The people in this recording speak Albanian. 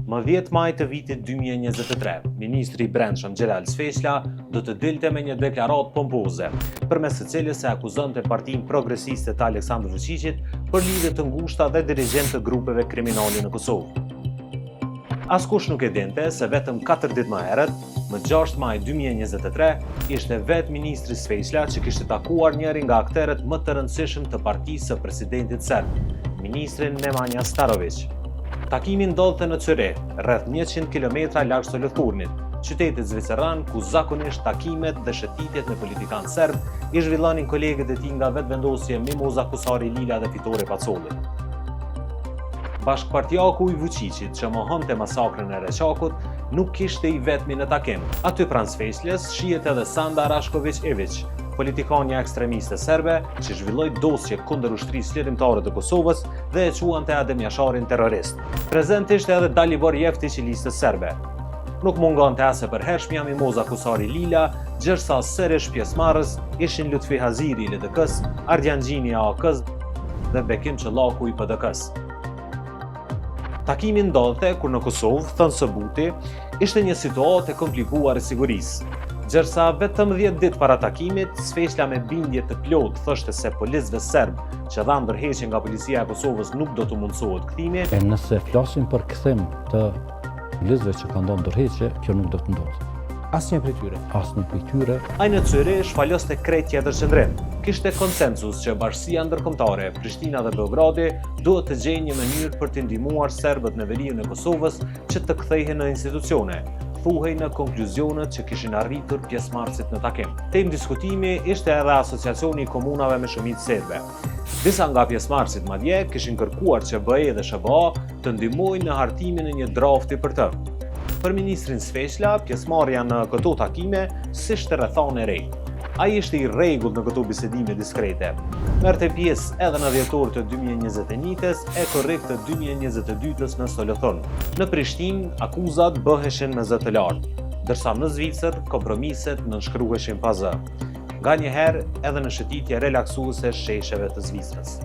Më 10 maj të vitit 2023, Ministri i Brendshëm Xhelal Sfeshla do të dilte me një deklaratë pompoze, përmes së cilës e akuzonte Partinë Progresiste të Aleksandr Vučićit për lidhje të ngushta dhe dirigjentë të grupeve kriminale në Kosovë. Askush nuk e dinte se vetëm 4 ditë më herët, më 6 maj 2023, ishte vetë Ministri Sfeshla që kishte takuar njërin nga akterët më të rëndësishëm të partisë së presidentit serb, Ministrin Nemanja Starović. Takimi ndodhte në Cyre, rreth 100 km larg Solothurnit, qytetit zviceran ku zakonisht takimet dhe shëtitjet me politikanë serb i zhvillonin kolegët e tij nga vetëvendosje Mimoza Kusari Lila dhe Fitore Pacolli. Bashkëpartiaku i Vučićit që mohonte masakrën e Reçakut nuk kishte i vetmi në takim. Aty pranë Sfeshlës shihet edhe Sanda Rashković Ivić, politikania ekstremiste serbe që zhvilloi dosje kundër ushtrisë lirëtare të Kosovës dhe e quante Adem Jasharin terrorist. Prezent ishte edhe Dalibor Jeftić i listës serbe. Nuk mungonte as e përhershmja Mimoza Kusari Lila, gjërsa sërish pjesëmarrës ishin Lutfi Haziri i LDK-s, Ardian Gjini i AK-s dhe Bekim Çollaku i PDK-s. Takimi ndodhte kur në Kosovë, thënë së buti, ishte një situatë e komplikuar e sigurisë. Gjërsa vetëm 10 ditë para takimit, Sfeshla me bindje të plotë thoshte se policëve serb që dhanë ndërheqje nga policia e Kosovës nuk do të mundsohet kthimi. Nëse flasim për kthim të policëve që kanë dhënë ndërheqje, kjo nuk do të ndodhë. Asnjë prej tyre. Ai në Cyre shfaloste krejt tjetër qendrim. Kishte konsensus që bashkësia ndërkombëtare, Prishtina dhe Beogradi, duhet të gjejnë një mënyrë për të ndihmuar serbët në veriun e Kosovës që të kthehen në institucione, thuhej në konkluzionet që kishin arritur pjesëmarrësit në takim. Temë diskutimi ishte edhe Asociacioni i Komunave me Shumicë Serbe. Disa nga pjesëmarrësit madje kishin kërkuar që BE dhe SBA të ndihmojnë në hartimin e një drafti për të. Për Ministrin Sfeshla, pjesëmarrja në këto takime s'ishte rrethon e re. Ai ishte i rregullt në këto bisedime diskrete. Merrte pjesë edhe në dhjetor të 2021-s e korrekt të 2022-s në Solothurn. Në Prishtinë, akuzat bëheshin me zë të lartë, ndërsa në Zvicër kompromiset nënshkruheshin pa zë. Nganjëherë edhe në shëtitje relaksuese shesheve të Zvicrës.